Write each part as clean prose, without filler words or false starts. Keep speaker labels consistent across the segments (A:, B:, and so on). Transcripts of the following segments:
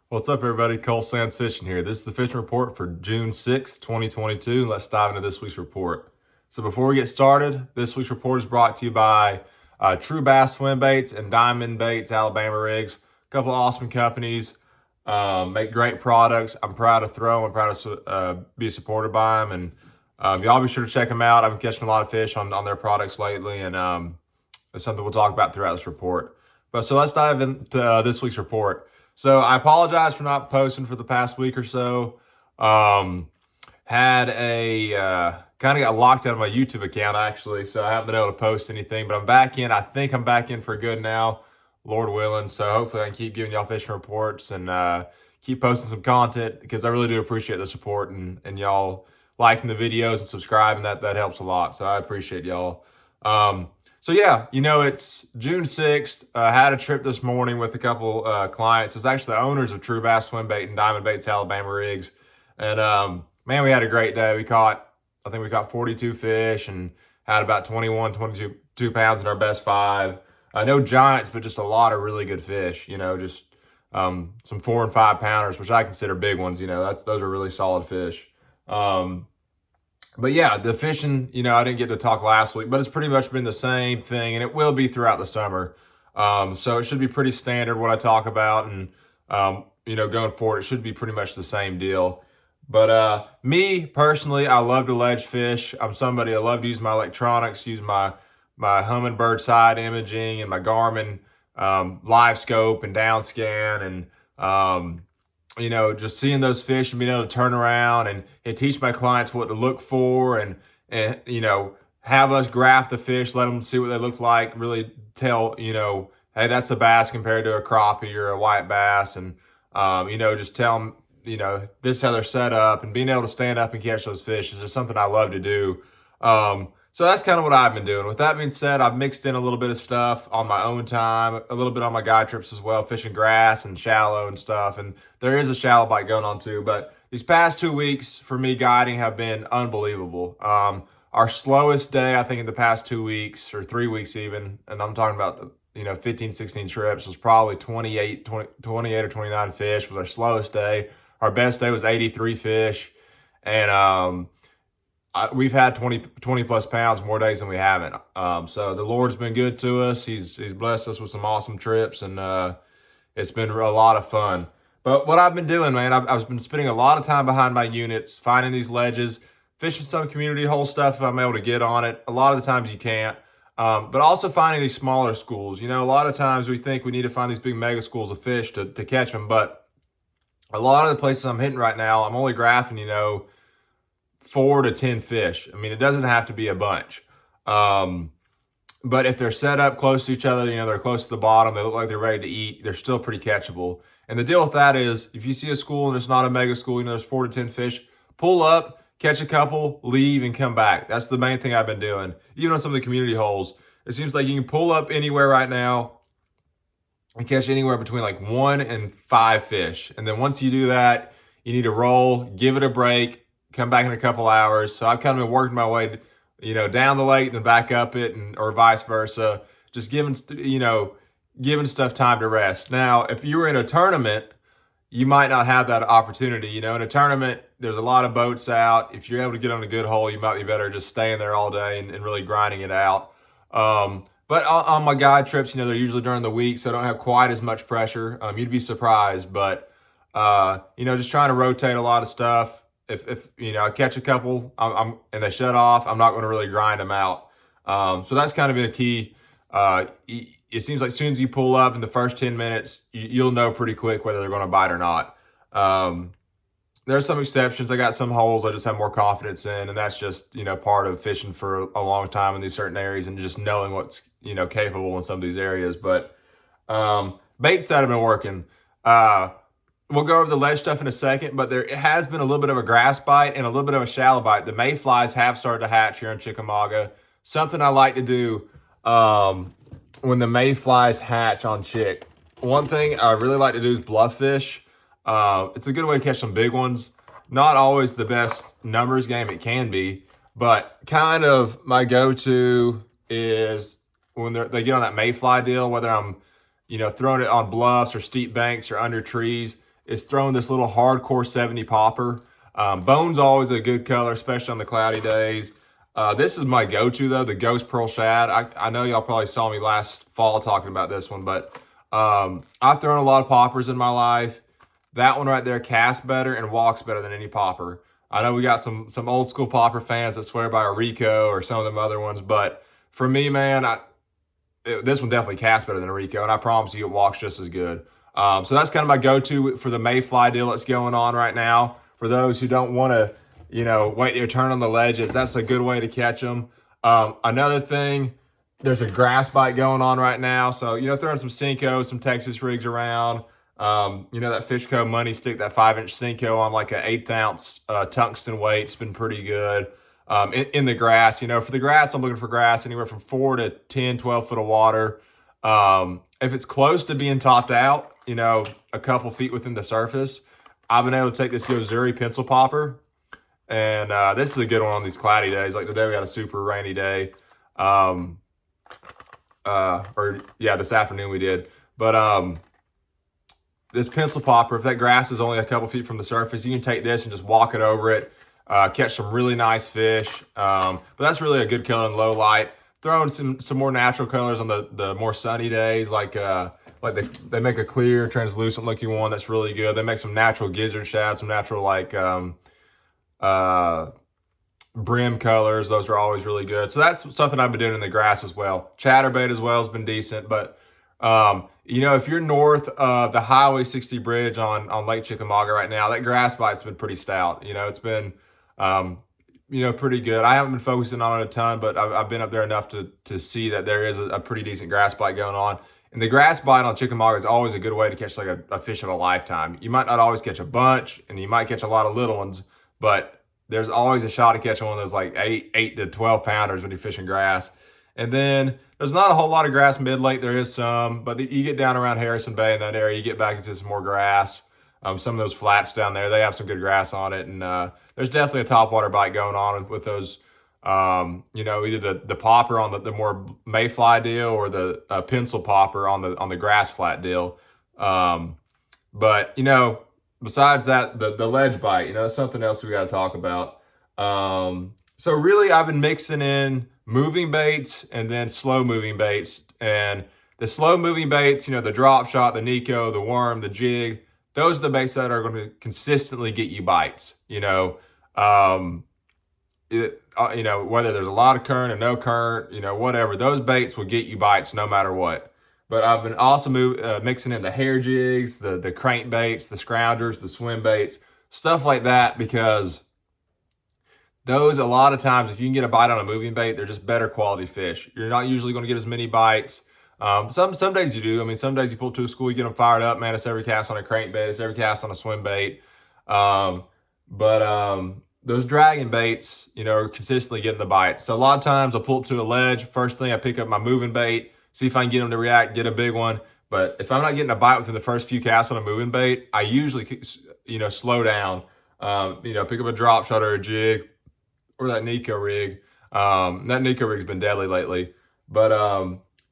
A: What's up, everybody? Cole Sands Fishing here. This is the fishing report for June 6th, 2022. Let's dive into this week's report. So before we get started, this week's report is brought to you by True Bass Swim Baits and Diamond Baits Alabama Rigs. A couple of awesome companies, make great products. I'm proud to throw them. I'm proud to be supported by them. And y'all be sure to check them out. I've been catching a lot of fish on their products lately, and it's something we'll talk about throughout this report. So let's dive into this week's report. So I apologize for not posting for the past week or so. Had a kind of got locked out of my YouTube account actually, so I haven't been able to post anything. But I'm back in. I think I'm back in for good now, Lord willing. So hopefully I can keep giving y'all fishing reports and keep posting some content because I really do appreciate the support and y'all liking the videos and subscribing. That helps a lot. So I appreciate y'all. So yeah, it's June 6th. I had a trip this morning with a couple clients. It's actually the owners of True Bass Swim Bait and Diamond Baits Alabama Rigs. And man, we had a great day. I think we caught 42 fish and had about 22 pounds in our best five. No giants, but just a lot of really good fish, just some 4 and 5 pounders, which I consider big ones. Those are really solid fish. But yeah, the fishing, I didn't get to talk last week, but it's pretty much been the same thing, and it will be throughout the summer. So it should be pretty standard what I talk about, and going forward, it should be pretty much the same deal. But me personally, I love to ledge fish. I'm somebody I love to use my electronics, use my Humminbird side imaging and my Garmin live scope and down scan, and just seeing those fish and being able to turn around and teach my clients what to look for and have us graph the fish, let them see what they look like, really tell, hey, that's a bass compared to a crappie or a white bass. And, just tell them, this is how they're set up, and being able to stand up and catch those fish is just something I love to do. So that's kind of what I've been doing. With that being said, I've mixed in a little bit of stuff on my own time, a little bit on my guide trips as well, fishing grass and shallow and stuff. And there is a shallow bite going on too. But these past 2 weeks for me guiding have been unbelievable. Our slowest day, I think in the past 2 weeks or 3 weeks even, and I'm talking about 15, 16 trips, was probably 28 or 29 fish was our slowest day. Our best day was 83 fish. And we've had 20 plus pounds more days than we haven't. So the Lord's been good to us. He's blessed us with some awesome trips, and it's been a lot of fun. But what I've been doing, man, I've been spending a lot of time behind my units, finding these ledges, fishing some community hole stuff if I'm able to get on it. A lot of the times you can't. But also finding these smaller schools. A lot of times we think we need to find these big mega schools of fish to catch them, but a lot of the places I'm hitting right now, I'm only graphing, 4 to 10 fish. I mean, it doesn't have to be a bunch. But if they're set up close to each other, they're close to the bottom, they look like they're ready to eat, they're still pretty catchable. And the deal with that is, if you see a school and it's not a mega school, there's 4 to 10 fish, pull up, catch a couple, leave, and come back. That's the main thing I've been doing. Even on some of the community holes, it seems like you can pull up anywhere right now and catch anywhere between like 1 and 5 fish. And then once you do that, you need to roll, give it a break, come back in a couple hours. So I've kind of been working my way, down the lake and then back up it, or vice versa. Just giving stuff time to rest. Now, if you were in a tournament, you might not have that opportunity. In a tournament, there's a lot of boats out. If you're able to get on a good hole, you might be better just staying there all day and really grinding it out. But on my guide trips, they're usually during the week, so I don't have quite as much pressure. You'd be surprised, but just trying to rotate a lot of stuff. If I catch a couple, and they shut off, I'm not going to really grind them out. So that's kind of been a key. It seems like as soon as you pull up in the first 10 minutes, you'll know pretty quick whether they're going to bite or not. There are some exceptions. I got some holes I just have more confidence in, and that's just part of fishing for a long time in these certain areas and just knowing what's capable in some of these areas. But baits that have been working. We'll go over the ledge stuff in a second, but there has been a little bit of a grass bite and a little bit of a shallow bite. The mayflies have started to hatch here in Chickamauga. Something I like to do when the mayflies hatch on Chick. One thing I really like to do is bluff fish. It's a good way to catch some big ones. Not always the best numbers game it can be, but kind of my go-to is when they get on that mayfly deal, whether I'm throwing it on bluffs or steep banks or under trees. is throwing this little hardcore 70 popper. Bone's always a good color, especially on the cloudy days. This is my go-to though, the Ghost Pearl Shad. I know y'all probably saw me last fall talking about this one, but I've thrown a lot of poppers in my life. That one right there casts better and walks better than any popper. I know we got some old school popper fans that swear by a Rico or some of them other ones, but for me, man, this one definitely casts better than a Rico, and I promise you it walks just as good. So that's kind of my go-to for the mayfly deal that's going on right now. For those who don't want to, wait your turn on the ledges, that's a good way to catch them. Another thing, there's a grass bite going on right now. So, throwing some Senko, some Texas rigs around. That Fishco Money Stick, that 5-inch Senko on like an 1/8 ounce tungsten weight. It's been pretty good. In the grass, for the grass, I'm looking for grass anywhere from 4 to 10, 12 foot of water. If it's close to being topped out, a couple feet within the surface, I've been able to take this Yozuri pencil popper. And this is a good one on these cloudy days. Like today we had a super rainy day. This afternoon we did. But this pencil popper, if that grass is only a couple feet from the surface, you can take this and just walk it over it. Catch some really nice fish. But that's really a good color in low light. Throwing some more natural colors on the more sunny days, like they make a clear, translucent looking one that's really good. They make some natural gizzard shad, some natural brim colors. Those are always really good. So that's something I've been doing in the grass as well. Chatterbait as well has been decent, but if you're north of the Highway 60 bridge on Lake Chickamauga right now, that grass bite's been pretty stout. It's been pretty good. I haven't been focusing on it a ton, but I've been up there enough to see that there is a pretty decent grass bite going on. And the grass bite on Chickamauga is always a good way to catch like a fish of a lifetime. You might not always catch a bunch, and you might catch a lot of little ones, but there's always a shot at catching one of those like 8 to 12 pounders when you're fishing grass. And then there's not a whole lot of grass mid-lake. There is some, but you get down around Harrison Bay in that area, you get back into some more grass. Some of those flats down there, they have some good grass on it. And there's definitely a topwater bite going on with those, either the popper on the more mayfly deal or the pencil popper on the grass flat deal. But besides that, the ledge bite, that's something else we got to talk about. So really, I've been mixing in moving baits and then slow moving baits. And the slow moving baits, the drop shot, the Nico, the worm, the jig, those are the baits that are going to consistently get you bites. Whether there's a lot of current or no current, whatever, those baits will get you bites no matter what. But I've been also mixing in the hair jigs, the crank baits, the scroungers, the swim baits, stuff like that, because those, a lot of times, if you can get a bite on a moving bait, they're just better quality fish. You're not usually going to get as many bites. Some days you do. I mean, some days you pull to a school, you get them fired up, man. It's every cast on a crankbait. It's every cast on a swim bait. Those dragging baits, are consistently getting the bite. So a lot of times I'll pull up to a ledge. First thing I pick up my moving bait, see if I can get them to react, get a big one. But if I'm not getting a bite within the first few casts on a moving bait, I usually, slow down. Pick up a drop shot or a jig or that Nico rig. That Nico rig's been deadly lately. But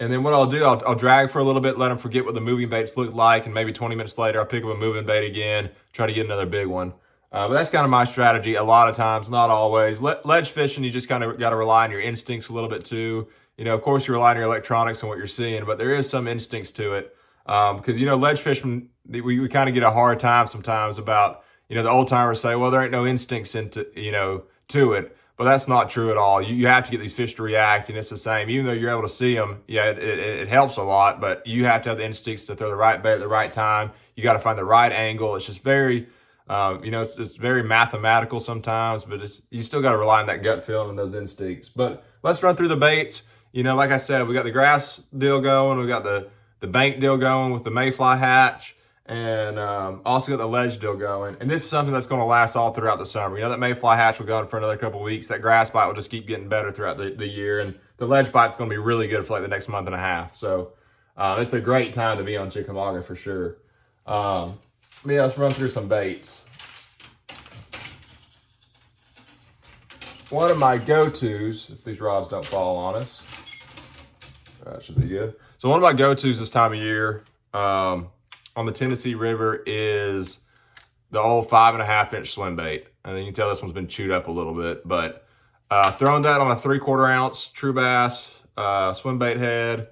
A: and then what I'll do, I'll drag for a little bit, let them forget what the moving baits look like, and maybe 20 minutes later, I'll pick up a moving bait again, try to get another big one. But that's kind of my strategy a lot of times, not always. Ledge fishing, you just kind of got to rely on your instincts a little bit too. Of course, you rely on your electronics and what you're seeing, but there is some instincts to it. Because, ledge fishing, we kind of get a hard time sometimes about, the old timers say, well, there ain't no instincts to it. But that's not true at all. You have to get these fish to react, and it's the same. Even though you're able to see them, it helps a lot, but you have to have the instincts to throw the right bait at the right time. You got to find the right angle. It's just very, it's very mathematical sometimes, but you still got to rely on that gut feeling and those instincts. But let's run through the baits. Like I said, we got the grass deal going. We got the bank deal going with the mayfly hatch. And also got the ledge deal going. And this is something that's going to last all throughout the summer. That mayfly hatch will go on for another couple of weeks. That grass bite will just keep getting better throughout the year. And the ledge bite's going to be really good for like the next month and a half. So it's a great time to be on Chickamauga for sure. Let's run through some baits. One of my go-tos, if these rods don't fall on us, that should be good. So one of my go-tos this time of year, on the Tennessee River is the old 5.5-inch swim bait. And then you can tell this one's been chewed up a little bit, but throwing that on a 3/4 ounce true bass swim bait head.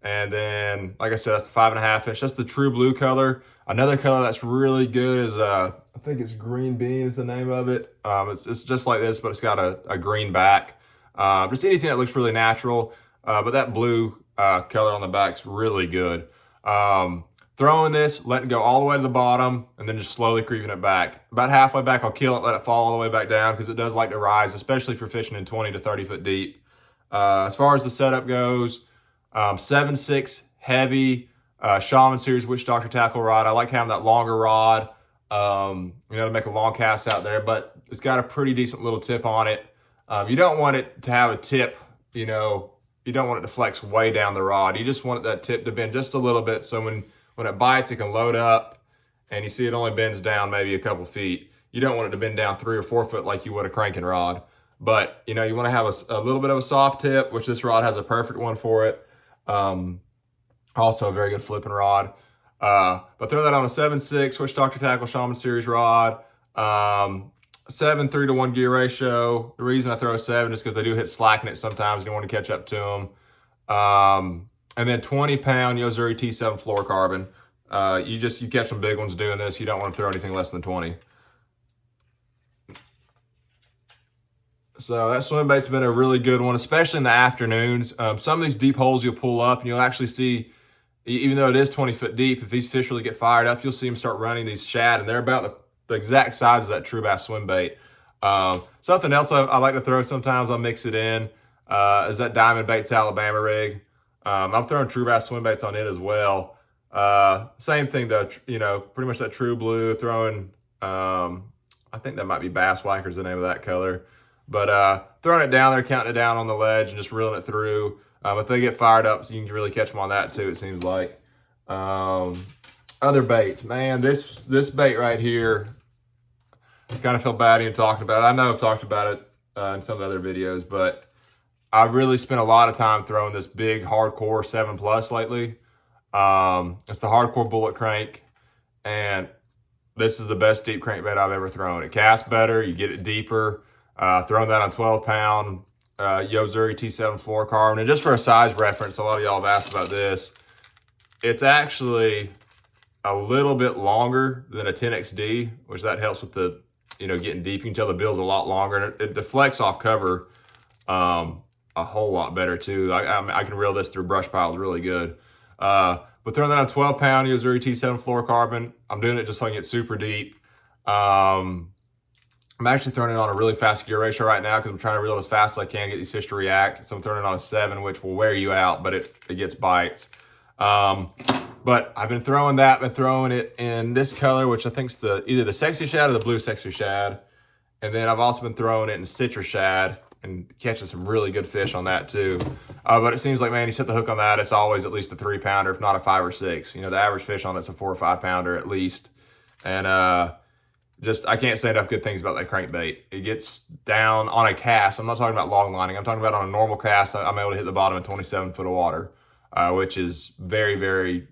A: And then, like I said, that's the 5.5-inch. That's the true blue color. Another color that's really good is, I think it's green bean is the name of it. It's just like this, but it's got a green back. Just anything that looks really natural. But that blue color on the back's really good. Throwing this, letting it go all the way to the bottom, and then just slowly creeping it back. About halfway back, I'll kill it, let it fall all the way back down, because it does like to rise, especially if you're fishing in 20 to 30 foot deep. As far as the setup goes, 7/6 heavy Shaman Series Witch Doctor tackle rod. I like having that longer rod, to make a long cast out there, but it's got a pretty decent little tip on it. You don't want it to have a tip, you don't want it to flex way down the rod. You just want that tip to bend just a little bit, so when it bites, it can load up, and you see it only bends down maybe a couple feet. You don't want it to bend down 3 or 4 foot like you would a cranking rod. But, you want to have a little bit of a soft tip, which this rod has a perfect one for it. Also a very good flipping rod. But throw that on a 7/6 Witch Doctor Tackle Shaman Series rod. 7 3-to-1 gear ratio. The reason I throw a 7 is because they do hit slacking it sometimes. You don't want to catch up to them. And then 20-pound Yo-Zuri T7 fluorocarbon. You catch some big ones doing this. You don't want to throw anything less than 20. So that swim bait's been a really good one, especially in the afternoons. Some of these deep holes you'll pull up, and you'll actually see, even though it is 20 foot deep, if these fish really get fired up, you'll see them start running these shad, and they're about the exact size of that true bass swim bait. Something else I like to throw sometimes, I'll mix it in, is that Diamond Baits Alabama rig. I'm throwing true bass swim baits on it as well. Same thing though, pretty much that true blue, throwing, I think that might be Bass Whacker's the name of that color. But throwing it down there, counting it down on the ledge, and just reeling it through. If they get fired up, so you can really catch them on that too, it seems like. Other baits. Man, this bait right here, I kind of feel bad even talking about it. I know I've talked about it in some other videos, but I really spent a lot of time throwing this big hardcore 7+ lately. It's the hardcore bullet crank, and this is the best deep crankbait I've ever thrown. It casts better, you get it deeper. Throwing that on 12-pound Yo-Zuri T7 fluorocarbon. And just for a size reference, a lot of y'all have asked about this. It's actually a little bit longer than a 10XD, which that helps with the, getting deep. You can tell the bill's a lot longer, and it deflects off cover a whole lot better too. I can reel this through brush piles really good. But throwing that on 12-pound Yo-Zuri T7 fluorocarbon, I'm doing it just so I can get super deep. I'm actually throwing it on a really fast gear ratio right now because I'm trying to reel as fast as I can, get these fish to react. So I'm throwing it on a 7, which will wear you out, but it gets bites. But I've been throwing it in this color, which I think is either the sexy shad or the blue sexy shad. And then I've also been throwing it in citrus shad and catching some really good fish on that too. But it seems like, man, you set the hook on that, it's always at least a 3-pounder, if not a 5 or 6. The average fish on it's a 4 or 5-pounder at least. And I can't say enough good things about that crankbait. It gets down on a cast. I'm not talking about long lining. I'm talking about on a normal cast. I'm able to hit the bottom of 27 foot of water, which is very, very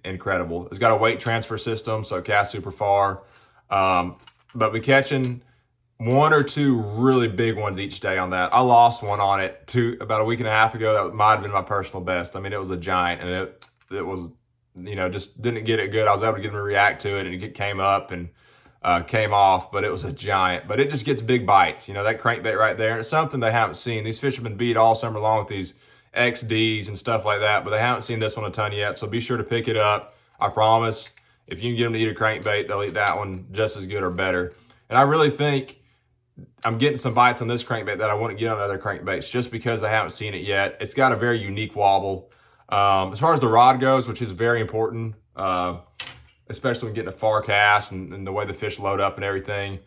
A: incredible. It's got a weight transfer system, so it casts super far. But we're catching 1 or 2 really big ones each day on that. I lost one on it about a week and a half ago. That might have been my personal best. I mean, it was a giant, and it was, just didn't get it good. I was able to get him to react to it, and it came up and came off, but it was a giant. But it just gets big bites, that crankbait right there. And it's something they haven't seen. These fish have been beat all summer long with these XDs and stuff like that, but they haven't seen this one a ton yet. So be sure to pick it up. I promise, if you can get them to eat a crankbait, they'll eat that one just as good or better. And I really think I'm getting some bites on this crankbait that I wouldn't get on other crankbaits just because they haven't seen it yet. It's got a very unique wobble. As far as the rod goes, which is very important, especially when getting a far cast and the way the fish load up and everything.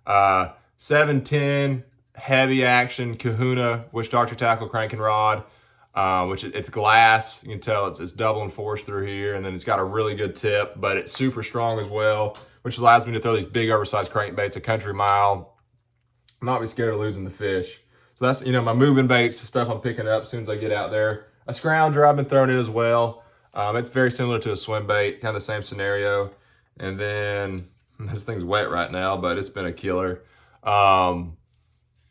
A: 710 heavy action Kahuna Witch Doctor tackle cranking rod, which it's glass. You can tell it's doubling force through here, and then it's got a really good tip, but it's super strong as well, which allows me to throw these big oversized crankbaits a country mile, not be scared of losing the fish. So that's, my moving baits, the stuff I'm picking up as soon as I get out there. A scrounger, I've been throwing it as well. It's very similar to a swim bait, kind of the same scenario. And then This thing's wet right now, but it's been a killer. Um,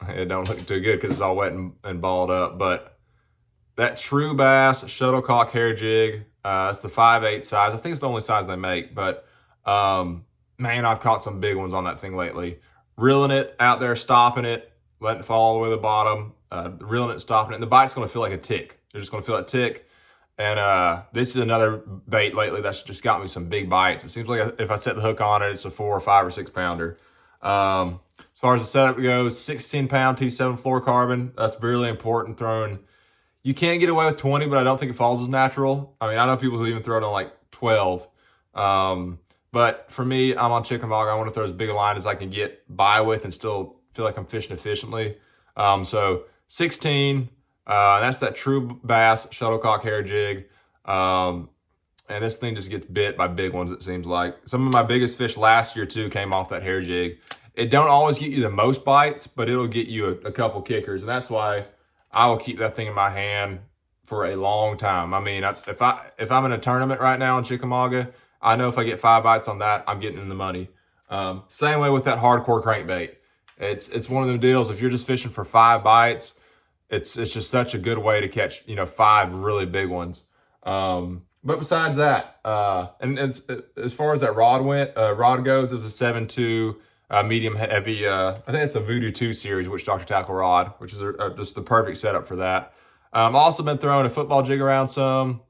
A: it don't look too good because it's all wet and balled up. But that true bass shuttlecock hair jig, it's the 5/8 size. I think it's the only size they make. But man, I've caught some big ones on that thing lately. Reeling it out there, stopping it, letting it fall all the way to the bottom, reeling it, stopping it. And the bite's going to feel like a tick. You're just going to feel that tick. And this is another bait lately that's just got me some big bites. It seems like if I set the hook on it, it's a 4 or 5 or 6 pounder. As far as the setup goes, 16-pound T7 fluorocarbon. That's really important. You can get away with 20, but I don't think it falls as natural. I mean, I know people who even throw it on like 12. But for me, I'm on Chickamauga. I want to throw as big a line as I can get by with and still feel like I'm fishing efficiently. So 16. That's that true bass shuttlecock hair jig. And this thing just gets bit by big ones, it seems like. Some of my biggest fish last year, too, came off that hair jig. It don't always get you the most bites, but it'll get you a couple kickers. And that's why I will keep that thing in my hand for a long time. I mean, if I'm in a tournament right now in Chickamauga, I know if I get 5 bites on that, I'm getting in the money. Same way with that hardcore crankbait. It's one of them deals. If you're just fishing for 5 bites, it's just such a good way to catch 5 really big ones. But besides that, and as far as that rod goes, it was a 7.2 medium heavy. I think it's the Voodoo 2 series, which Dr. Tackle rod, which is just the perfect setup for that. I've also been throwing a football jig around some.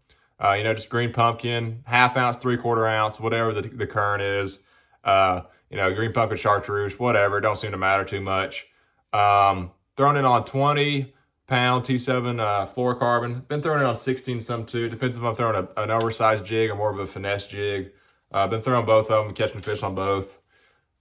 A: Just green pumpkin, 1/2 ounce, 3/4 ounce, whatever the current is. Green pumpkin, chartreuse, whatever. It don't seem to matter too much. Throwing it on 20-pound T7 fluorocarbon. Been throwing it on 16 some too. Depends if I'm throwing an oversized jig or more of a finesse jig. Been throwing both of them, catching fish on both.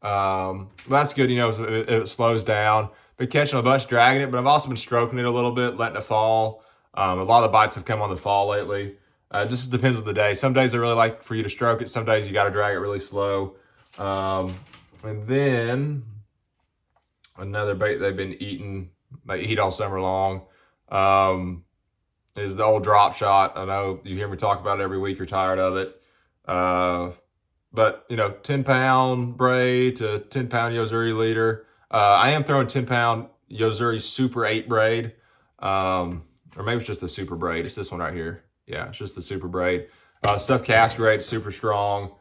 A: That's good, if it slows down. Been catching a bunch, dragging it, but I've also been stroking it a little bit, letting it fall. A lot of the bites have come on the fall lately. It just depends on the day. Some days they really like for you to stroke it. Some days you got to drag it really slow. And then another bait they've been eating, they eat all summer long, is the old drop shot. I know you hear me talk about it every week. You're tired of it. But 10-pound braid to 10-pound Yozuri leader. I am throwing 10-pound Yozuri Super 8 braid. Or maybe it's just the Super braid. It's this one right here. Yeah, it's just the Super braid. Stuffed cast braid, super strong.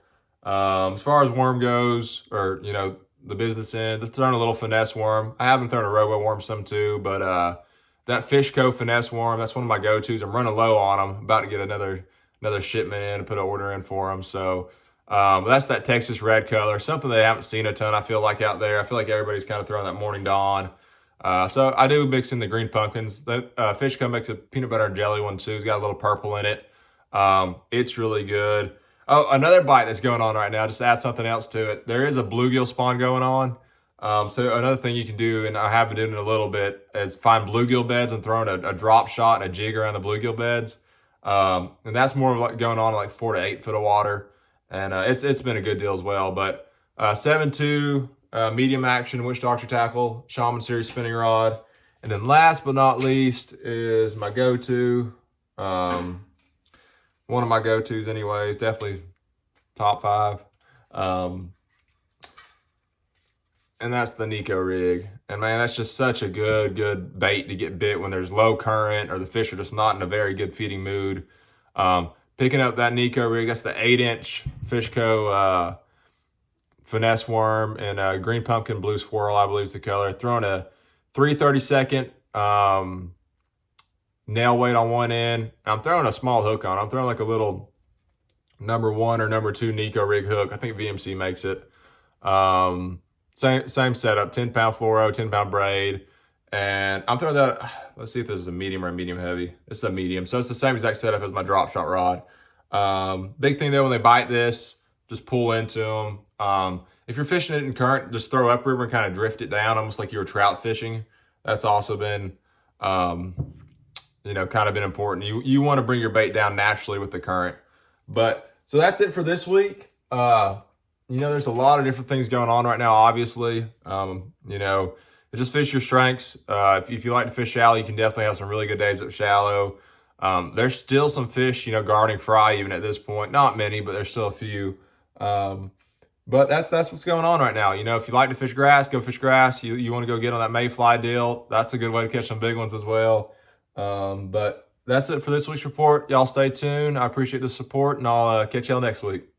A: As far as worm goes, or the business end, just throwing a little finesse worm. I haven't thrown a robo worm some too, but that Fishco finesse worm, that's one of my go-tos. I'm running low on them. About to get another shipment in and put an order in for them. So that's that Texas red color, something they haven't seen a ton, I feel like, out there. I feel like everybody's kind of throwing that Morning Dawn. So I do mix in the green pumpkins. That Fishco makes a peanut butter and jelly one too. It's got a little purple in it. It's really good. Oh, another bite that's going on right now, just to add something else to it. There is a bluegill spawn going on. So another thing you can do, and I have been doing it a little bit, is find bluegill beds and throwing a drop shot and a jig around the bluegill beds. And that's more of like going on like 4 to 8 foot of water. And it's been a good deal as well. But 7.2 medium action Witch Doctor Tackle Shaman Series spinning rod. And then last but not least is my go-to. One of my go-tos anyways, definitely top 5. And that's the Nico rig. And man, that's just such a good bait to get bit when there's low current or the fish are just not in a very good feeding mood. Picking up that Nico rig, that's the 8-inch Fishco finesse worm and green pumpkin blue swirl, I believe is the color. Throwing a 3/32 nail weight on one end. I'm throwing a small hook on. I'm throwing like a little number 1 or number 2 Nico rig hook. I think VMC makes it. Same setup, 10-pound fluoro, 10-pound braid. And I'm throwing that, let's see if this is a medium or a medium heavy. It's a medium. So it's the same exact setup as my drop shot rod. Big thing though, when they bite this, just pull into them. If you're fishing it in current, just throw upriver and kind of drift it down, almost like you were trout fishing. That's also been, kind of been important. You want to bring your bait down naturally with the current. But so that's it for this week. There's a lot of different things going on right now, obviously. Just fish your strengths. If you like to fish shallow, you can definitely have some really good days at shallow. There's still some fish, guarding fry even at this point. Not many, but there's still a few. But that's what's going on right now. You know, if you like to fish grass, go fish grass. You want to go get on that mayfly deal. That's a good way to catch some big ones as well. But that's it for this week's report. Y'all stay tuned. I appreciate the support, and I'll catch y'all next week.